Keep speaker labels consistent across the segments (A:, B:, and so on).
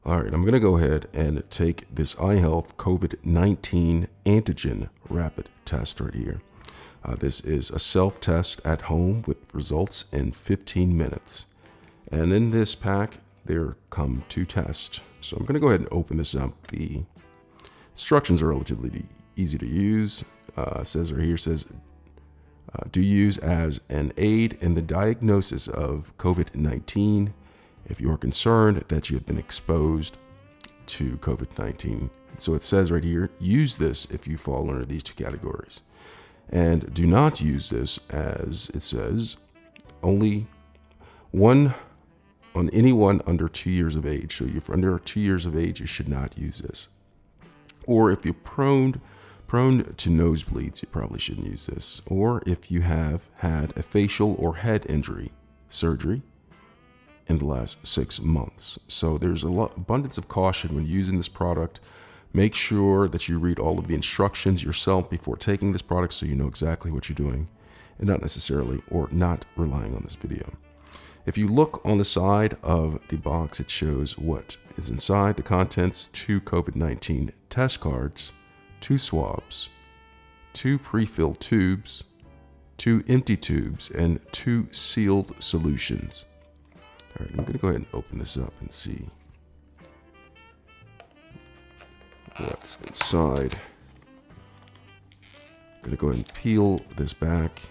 A: All right, I'm going to go ahead and take this iHealth COVID-19 Antigen rapid test right here. This is a self-test at home with results in 15 minutes. And in this pack, there come 2 tests. So I'm going to go ahead and open this up. The instructions are relatively easy to use. Says right here, do use as an aid in the diagnosis of COVID-19 if you are concerned that you have been exposed to COVID-19. So it says right here, use this if you fall under these 2 categories. And do not use this, as it says, only on anyone under 2 years of age. So if you're under 2 years of age, you should not use this. Or if you're prone to nosebleeds, you probably shouldn't use this. Or if you have had a facial or head injury surgery in the last 6 months. So there's abundance of caution when using this product. Make sure that you read all of the instructions yourself before taking this product so you know exactly what you're doing and not necessarily or not relying on this video. If you look on the side of the box, it shows what is inside the contents: 2 COVID-19 test cards, 2 swabs, 2 pre-filled tubes, 2 empty tubes, and 2 sealed solutions. All right, I'm going to go ahead and open this up and see what's inside. I'm going to go ahead and peel this back.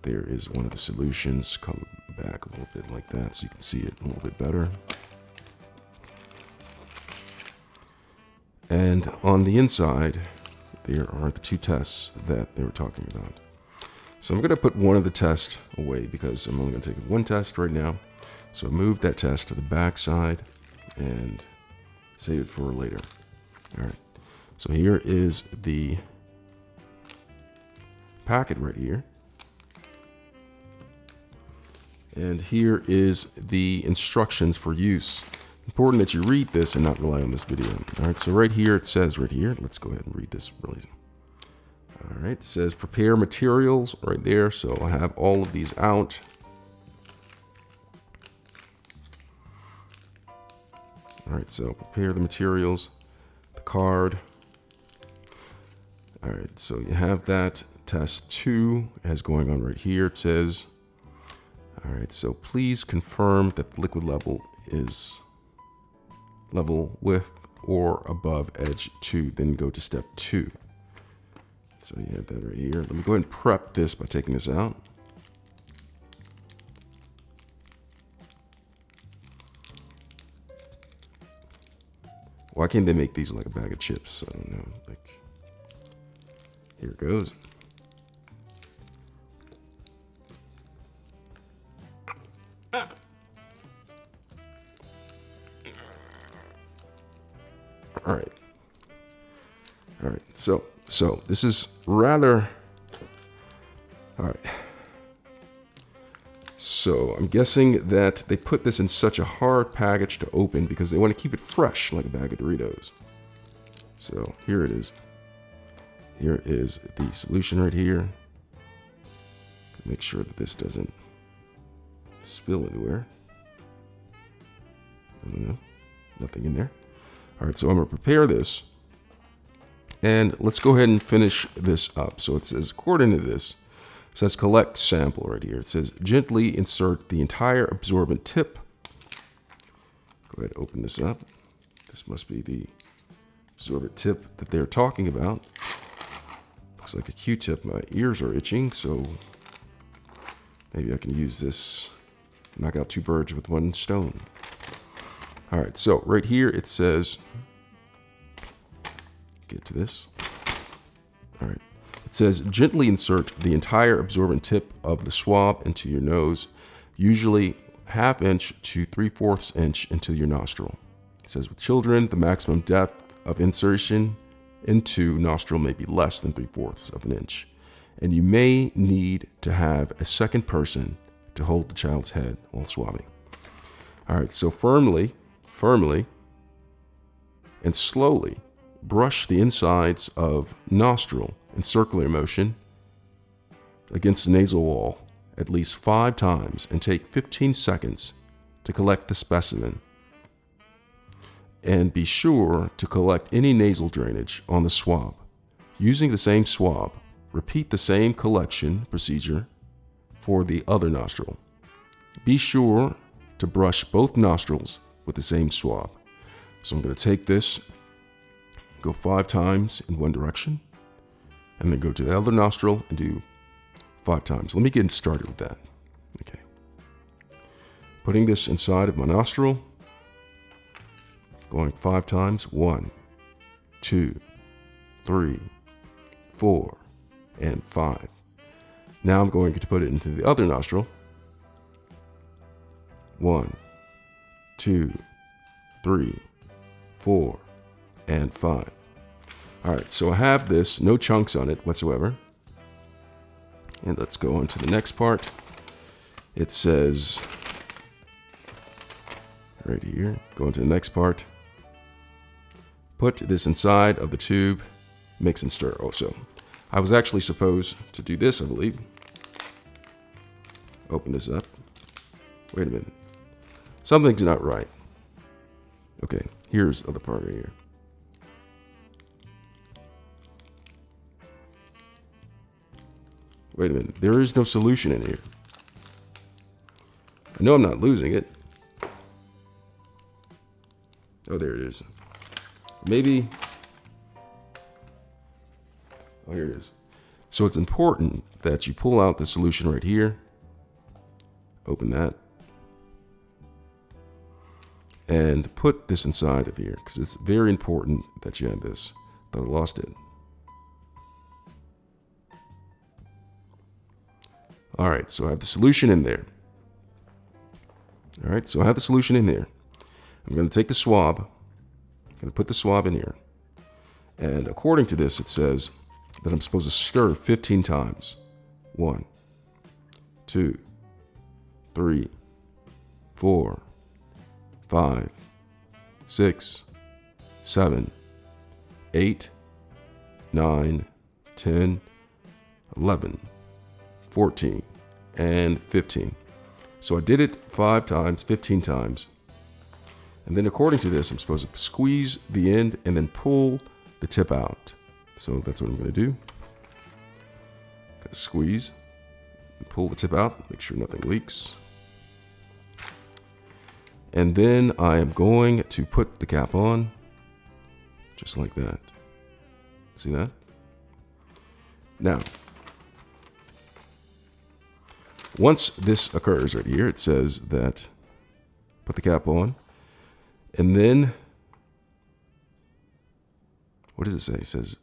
A: There is one of the solutions. Come back a little bit like that so you can see it a little bit better. And on the inside, there are the 2 tests that they were talking about. So I'm going to put one of the tests away because I'm only going to take 1 test right now. So move that test to the back side and save it for later. All right. So here is the packet right here. And here is the instructions for use. Important that you read this and not rely on this video. All right. So right here, it says right here, let's go ahead and read this really. All right, it says prepare materials right there. So I have all of these out. All right, so prepare the materials, the card. All right, so you have that. Test 2 as going on right here. It says, all right, so please confirm that the liquid level is level with or above edge 2. Then go to step 2. So you have that right here. Let me go ahead and prep this by taking this out. Why can't they make these like a bag of chips? I don't know. Like, here it goes. All right. All right. So this is rather, all right. So I'm guessing that they put this in such a hard package to open because they want to keep it fresh like a bag of Doritos. So here it is. Here is the solution right here. Make sure that this doesn't spill anywhere. I don't know. Nothing in there. All right, so I'm going to prepare this. And let's go ahead and finish this up. So it says, according to this, it says collect sample right here. It says gently insert the entire absorbent tip. Go ahead and open this up. This must be the absorbent tip that they're talking about. Looks like a Q-tip. My ears are itching, so maybe I can use this, knock out 2 birds with 1 stone. All right, so right here it says, get to this. All right. It says gently insert the entire absorbent tip of the swab into your nose, usually 1/2 inch to 3/4 inch into your nostril. It says with children, the maximum depth of insertion into nostril may be less than 3/4 of an inch, and you may need to have a second person to hold the child's head while swabbing. All right, so firmly, and slowly brush the insides of nostril in circular motion against the nasal wall at least 5 times and take 15 seconds to collect the specimen. and be sure to collect any nasal drainage on the swab. Using the same swab, repeat the same collection procedure for the other nostril. Be sure to brush both nostrils with the same swab. So I'm going to take this, go 5 times in one direction, and then go to the other nostril and do 5 times. Let me get started with that. Okay. Putting this inside of my nostril, going 5 times. 1, 2, 3, 4, and 5. Now I'm going to put it into the other nostril. 1, 2, 3, 4, and 5. All right, so I have this, no chunks on it whatsoever. And let's go on to the next part. It says right here, go into the next part. Put this inside of the tube, mix and stir. Oh, so I was actually supposed to do this, I believe. Open this up. Wait a minute. Something's not right. Okay, here's the other part right here. Wait a minute, there is no solution in here. I know I'm not losing it. Oh, there it is. Maybe. Oh, here it is. So it's important that you pull out the solution right here. Open that. And put this inside of here, because it's very important that you have this. Thought I lost it. All right, so I have the solution in there. All right, so I have the solution in there. I'm going to take the swab. I'm going to put the swab in here. And according to this, it says that I'm supposed to stir 15 times. 1, 2, 3, 4, 5, 6, 7, 8, 9, 10, 11, 14, and 15. So I did it 5 times, 15 times. And then according to this, I'm supposed to squeeze the end and then pull the tip out. So that's what I'm going to do. Squeeze and pull the tip out, make sure nothing leaks. And then I am going to put the cap on, just like that. See that? Now, once this occurs right here, it says that put the cap on, and then, what does it say? It says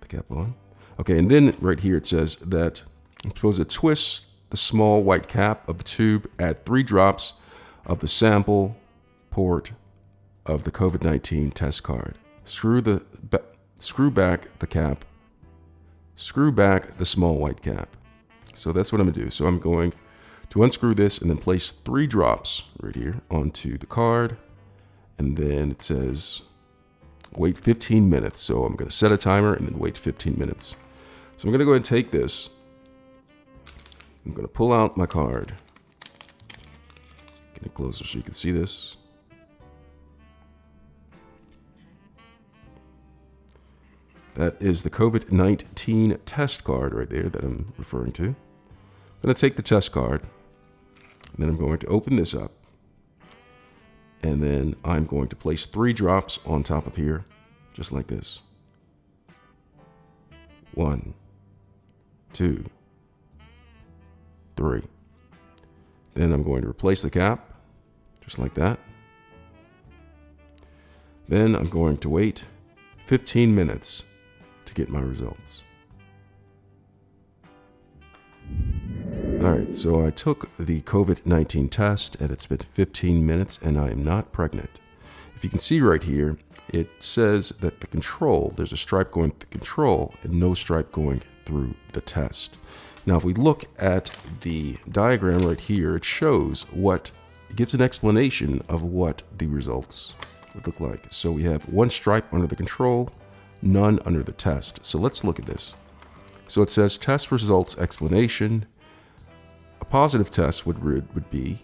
A: the cap on. Okay, and then right here it says that I'm supposed to twist the small white cap of the tube, add 3 drops of the sample port of the COVID-19 test card. Screw back the cap. Screw back the small white cap. So that's what I'm gonna do. So I'm going to unscrew this and then place 3 drops right here onto the card. And then it says wait 15 minutes. So I'm gonna set a timer and then wait 15 minutes. So I'm gonna go ahead and take this. I'm gonna pull out my card. Get it closer so you can see this. That is the COVID-19 test card right there that I'm referring to. I'm going to take the test card, and then I'm going to open this up, and then I'm going to place 3 drops on top of here, just like this. 1, 2, 3. Then I'm going to replace the cap, just like that. Then I'm going to wait 15 minutes to get my results. All right, so I took the COVID-19 test and it's been 15 minutes and I am not pregnant. If you can see right here, it says that the control, there's a stripe going through the control and no stripe going through the test. Now, if we look at the diagram right here, it shows it gives an explanation of what the results would look like. So we have 1 stripe under the control, none under the test. So let's look at this. So it says test results explanation. A positive test would be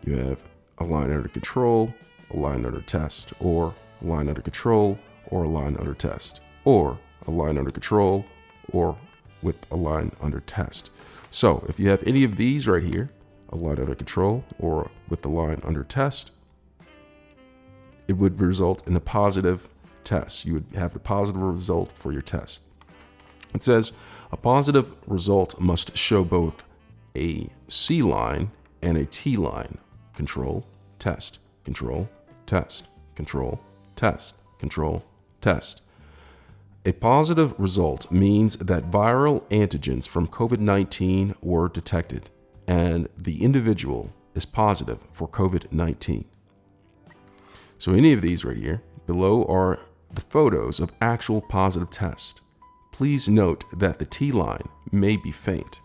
A: you have a line under control, a line under test, or a line under control, or a line under test, or a line under control, or with a line under test. So if you have any of these right here, a line under control or with the line under test, it would result in a positive test. You would have a positive result for your test. It says a positive result must show both a C line and a T line. Control, test, control, test, control, test, control, test. A positive result means that viral antigens from COVID-19 were detected and the individual is positive for COVID-19. So any of these right here below are the photos of actual positive tests. Please note that the T line may be faint.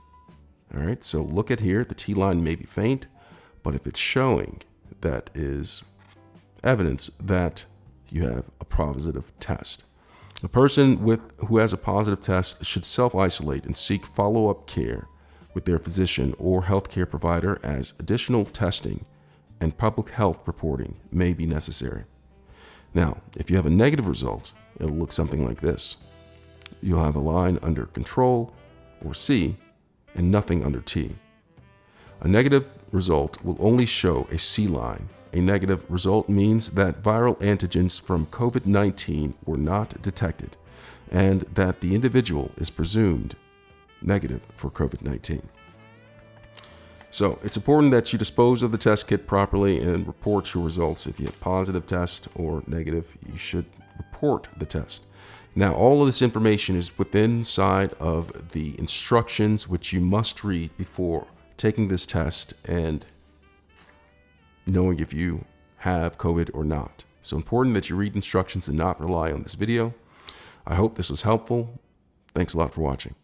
A: All right, so look at here, the T line may be faint, but if it's showing, that is evidence that you have a positive test. A person who has a positive test should self-isolate and seek follow-up care with their physician or healthcare provider, as additional testing and public health reporting may be necessary. Now, if you have a negative result, it'll look something like this. You'll have a line under control or C and nothing under T. A negative result will only show a C line. A negative result means that viral antigens from COVID-19 were not detected and that the individual is presumed negative for COVID-19. So it's important that you dispose of the test kit properly and report your results. If you have positive test or negative, you should report the test. Now, all of this information is within inside of the instructions, which you must read before taking this test and knowing if you have COVID or not. So important that you read instructions and not rely on this video. I hope this was helpful. Thanks a lot for watching.